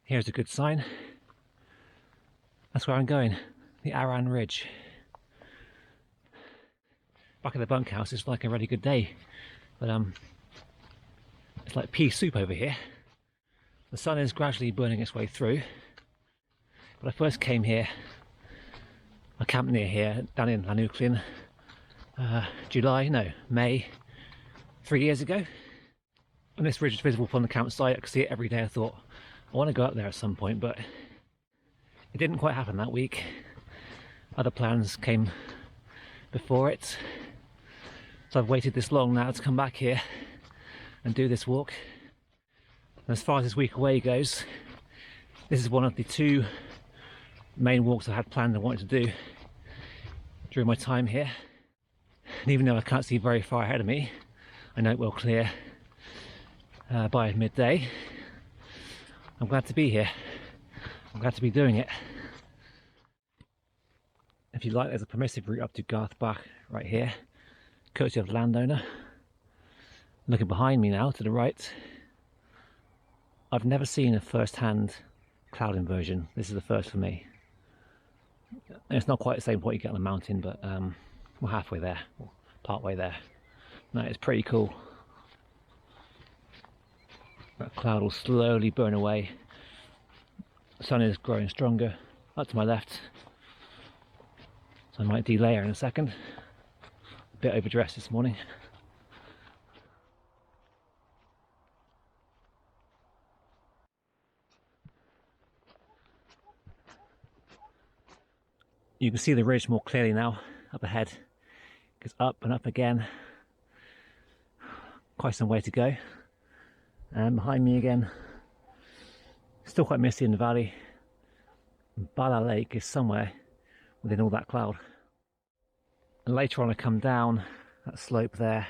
Here's a good sign. That's where I'm going, the Aran Ridge. Back at the bunkhouse, it's like a really good day, but it's like pea soup over here. The sun is gradually burning its way through. When I first came here, I camped near here, down in Llanuwchllyn, May, 3 years ago. And this ridge is visible from the campsite. I could see it every day. I thought, I want to go up there at some point, but it didn't quite happen that week. Other plans came before it. So I've waited this long now to come back here and do this walk. And as far as this week away goes, this is one of the two main walks I had planned and wanted to do during my time here. And even though I can't see very far ahead of me, I know it will clear by midday. I'm glad to be here. I'm glad to be doing it. If you like, there's a permissive route up to Garthbach right here, courtesy of the landowner. Looking behind me now to the right, I've never seen a first-hand cloud inversion. This is the first for me. And it's not quite the same what you get on the mountain, but we're halfway there, or part way there. No, it's pretty cool. That cloud will slowly burn away. The sun is growing stronger up to my left, so I might delayer in a second. A bit overdressed this morning. You can see the ridge more clearly now up ahead. It goes up and up again. Quite some way to go. And behind me again, still quite misty in the valley. Bala Lake is somewhere within all that cloud. And later on I come down that slope there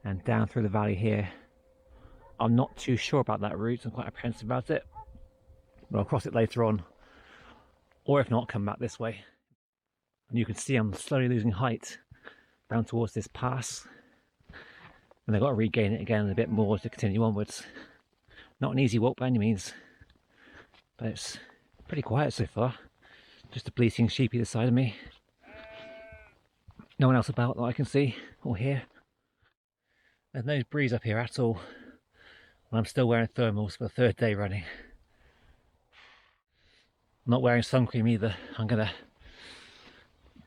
and down through the valley here. I'm not too sure about that route, I'm quite apprehensive about it. But I'll cross it later on, or if not, come back this way. And you can see I'm slowly losing height down towards this pass. And I've got to regain it again a bit more to continue onwards. Not an easy walk by any means, but it's pretty quiet so far. Just a bleating sheep either side of me. No one else about that I can see or hear. There's no breeze up here at all. And I'm still wearing thermals for the third day running. I'm not wearing sun cream either. I'm gonna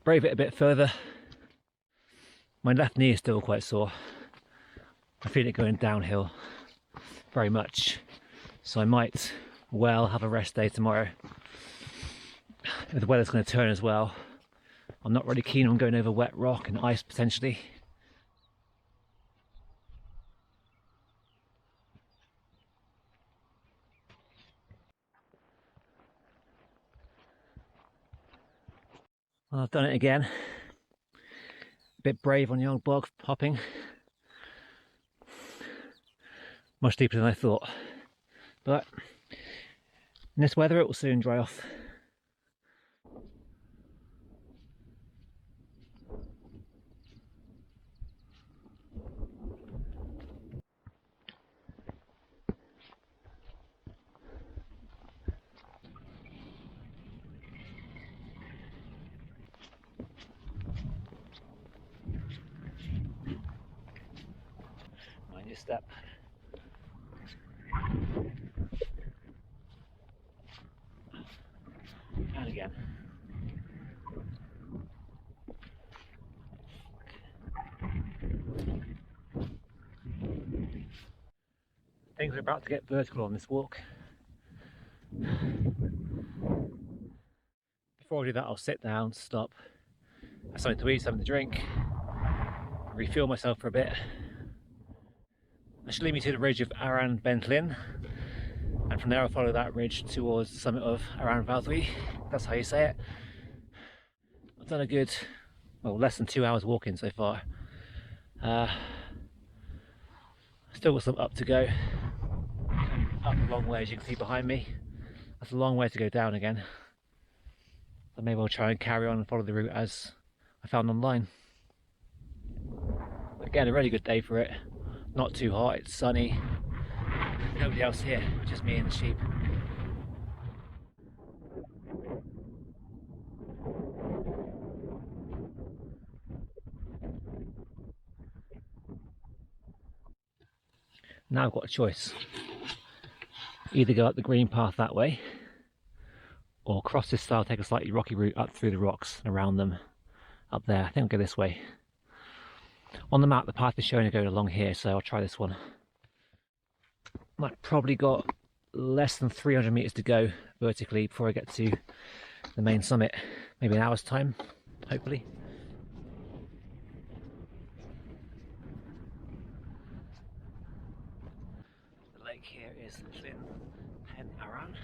brave it a bit further. My left knee is still quite sore. I feel it going downhill very much, so I might well have a rest day tomorrow. If the weather's going to turn as well, I'm not really keen on going over wet rock and ice potentially. Well, I've done it again. A bit brave on the old bog hopping. Much deeper than I thought, but in this weather it will soon dry off. Mind your step. And again. Things are about to get vertical on this walk. Before I do that, I'll sit down, stop, have something to eat, something to drink, refuel myself for a bit. That should lead me to the ridge of Aran Fawddwy, and from there I'll follow that ridge towards the summit of Aran Fawddwy. That's how you say it. I've done a good, well, less than 2 hours walking so far. Still got some up to go. Up a long way, as you can see behind me. That's a long way to go down again. So maybe I'll try and carry on and follow the route as I found online. But again, a really good day for it. Not too hot, it's sunny. Nobody else here, just me and the sheep. Now I've got a choice. Either go up the green path that way, or cross this style, take a slightly rocky route up through the rocks and around them up there. I think I'll go this way. On the map, the path is showing to go along here, so I'll try this one. I've probably got less than 300 meters to go vertically before I get to the main summit. Maybe an hour's time, hopefully. The lake here is Llanuwchllyn Aran.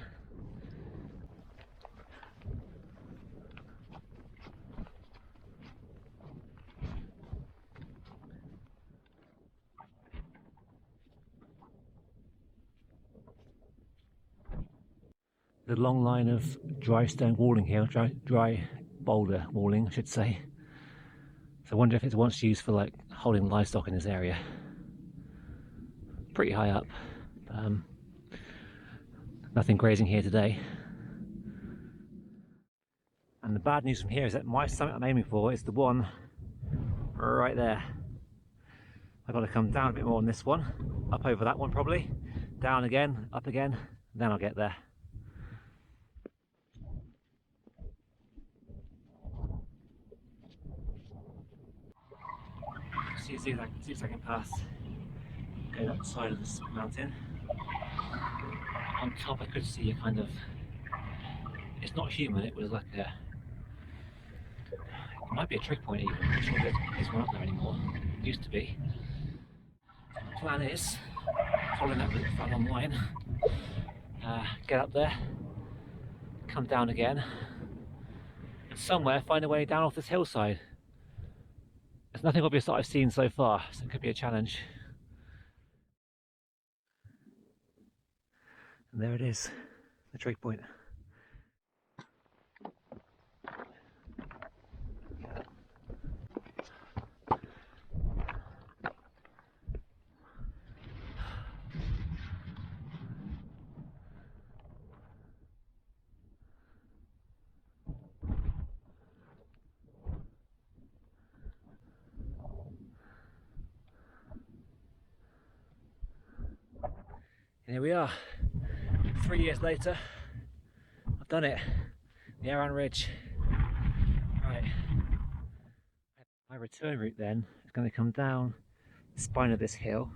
The long line of dry stone walling here, dry boulder walling I should say. So I wonder if it's once used for like holding livestock in this area. Pretty high up. Nothing grazing here today. And the bad news from here is that my summit I'm aiming for is the one right there. I've got to come down a bit more on this one, up over that one probably, down again, up again, then I'll get there. See a zigzagging path going up the side of this mountain. On top I could see a kind of, it's not human, it was like a, it might be a trig point even, I'm not sure there's one up there anymore, it used to be. The plan is, following that route on line, get up there, come down again, and somewhere find a way down off this hillside. There's nothing obvious that I've seen so far, so it could be a challenge. And there it is, the trig point. And here we are, 3 years later, I've done it, the Aran Ridge. Right, my return route then is going to come down the spine of this hill,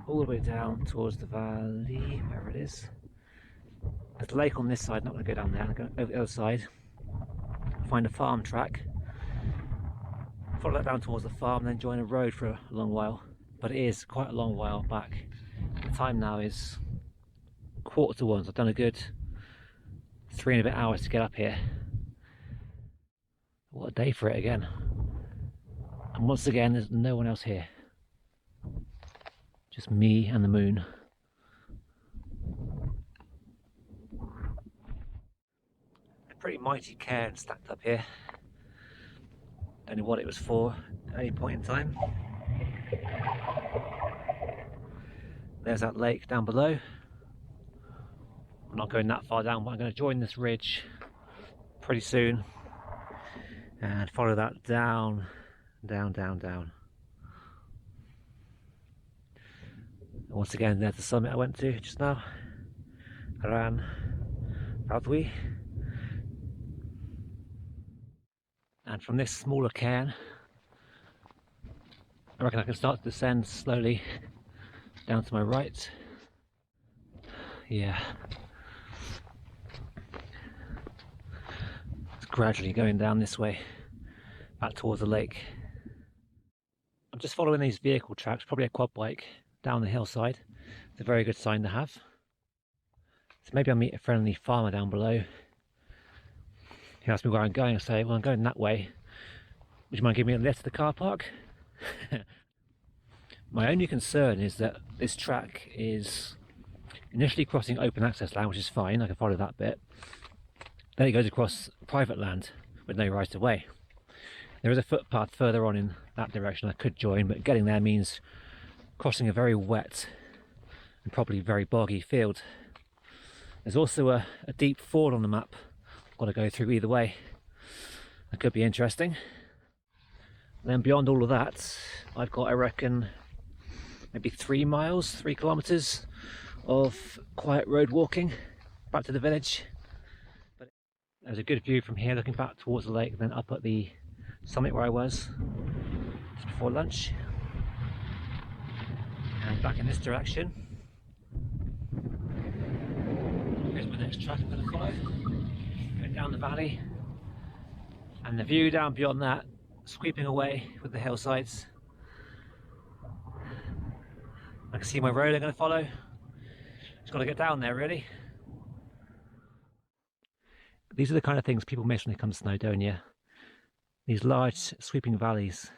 all the way down towards the valley, wherever it is. There's a lake on this side, not going to go down there, I'm going over the other side, find a farm track, follow that down towards the farm, then join a road for a long while. But it is quite a long while back. The time now is 1:45. I've done a good 3 and a bit hours to get up here. What a day for it again. And once again, there's no one else here. Just me and the moon. A pretty mighty cairn stacked up here. Don't know what it was for at any point in time. There's that lake down below. I'm not going that far down, but I'm going to join this ridge pretty soon and follow that down, down, down, down. And once again, there's the summit I went to just now, Aran Fawddwy. And from this smaller cairn, I reckon I can start to descend slowly down to my right. Yeah. It's gradually going down this way, back towards the lake. I'm just following these vehicle tracks, probably a quad bike, down the hillside. It's a very good sign to have. So maybe I'll meet a friendly farmer down below. He asked me where I'm going, I say, well, I'm going that way. Would you mind giving me a lift to the car park? My only concern is that this track is initially crossing open access land, which is fine, I can follow that bit. Then it goes across private land with no right of way. There is a footpath further on in that direction I could join, but getting there means crossing a very wet and probably very boggy field. There's also a deep ford on the map I've got to go through either way. That could be interesting. And then beyond all of that, I've got, I reckon, maybe 3 miles, 3 kilometers of quiet road walking back to the village. But there's a good view from here looking back towards the lake, then up at the summit where I was just before lunch, and back in this direction. Here's my next track I'm going to follow, going down the valley, and the view down beyond that sweeping away with the hillsides. I can see my road I'm going to follow. Just got to get down there really. These are the kind of things people miss when they come to Snowdonia. These large sweeping valleys,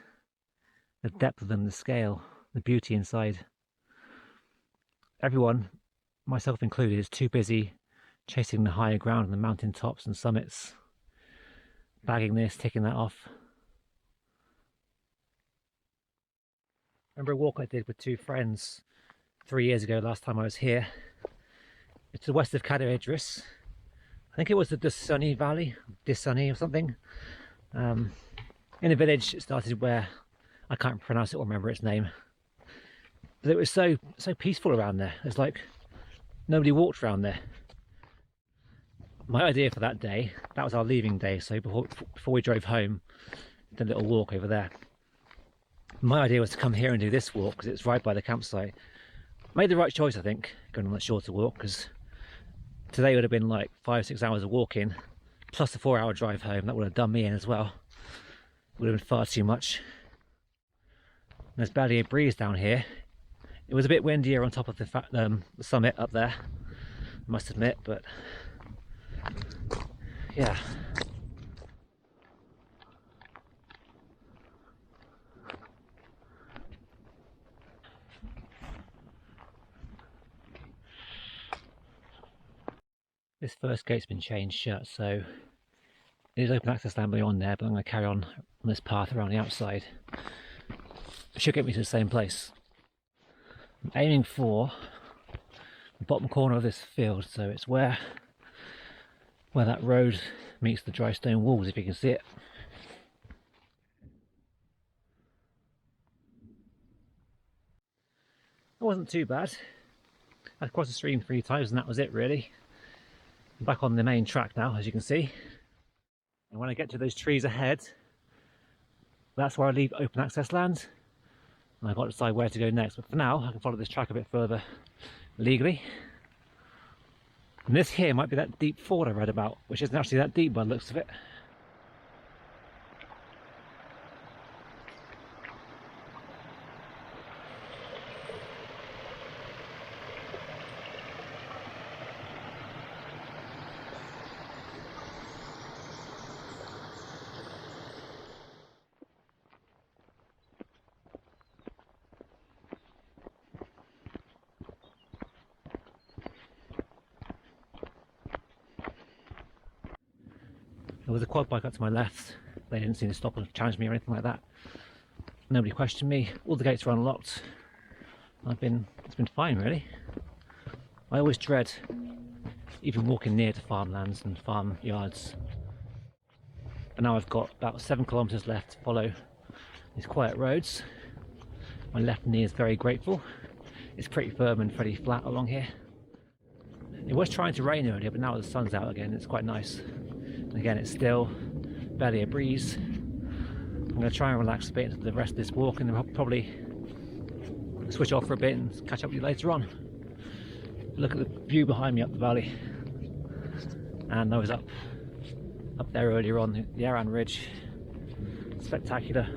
the depth of them, the scale, the beauty inside. Everyone, myself included, is too busy chasing the higher ground and the mountain tops and summits, bagging this, ticking that off. Remember a walk I did with 2 friends 3 years ago, last time I was here. It's to the west of Eryri. I think it was the Llanuwchllyn Valley, Llanuwchllyn or something. In a village it started where I can't pronounce it or remember its name. But it was so peaceful around there. It's like nobody walked around there. My idea for that day, that was our leaving day, so before we drove home, did a little walk over there. My idea was to come here and do this walk because it's right by the campsite. Made the right choice, I think, going on the shorter walk, because today would have been like 5-6 hours of walking plus a 4-hour drive home. That would have done me in as well. Would have been far too much. And there's barely a breeze down here. It was a bit windier on top of the summit up there, I must admit, but yeah. This first gate's been changed shut, so it is open access land beyond there, but I'm going to carry on this path around the outside. It should get me to the same place. I'm aiming for the bottom corner of this field, so it's where that road meets the dry stone walls, if you can see it. It wasn't too bad. I crossed the stream 3 times and that was it really. I'm back on the main track now, as you can see. And when I get to those trees ahead, that's where I leave open access land. And I've got to decide where to go next. But for now, I can follow this track a bit further legally. And this here might be that deep ford I read about, which isn't actually that deep by the looks of it. There was a quad bike up to my left. They didn't seem to stop and challenge me or anything like that. Nobody questioned me. All the gates were unlocked. It's been fine really. I always dread even walking near to farmlands and farm yards. But now I've got about 7 kilometers left to follow these quiet roads. My left knee is very grateful. It's pretty firm and pretty flat along here. It was trying to rain earlier, but now the sun's out again. It's quite nice. Again, it's still barely a breeze. I'm going to try and relax a bit into the rest of this walk and then probably switch off for a bit and catch up with you later on. Look at the view behind me up the valley. And I was up there earlier on, the Aran Ridge. Spectacular.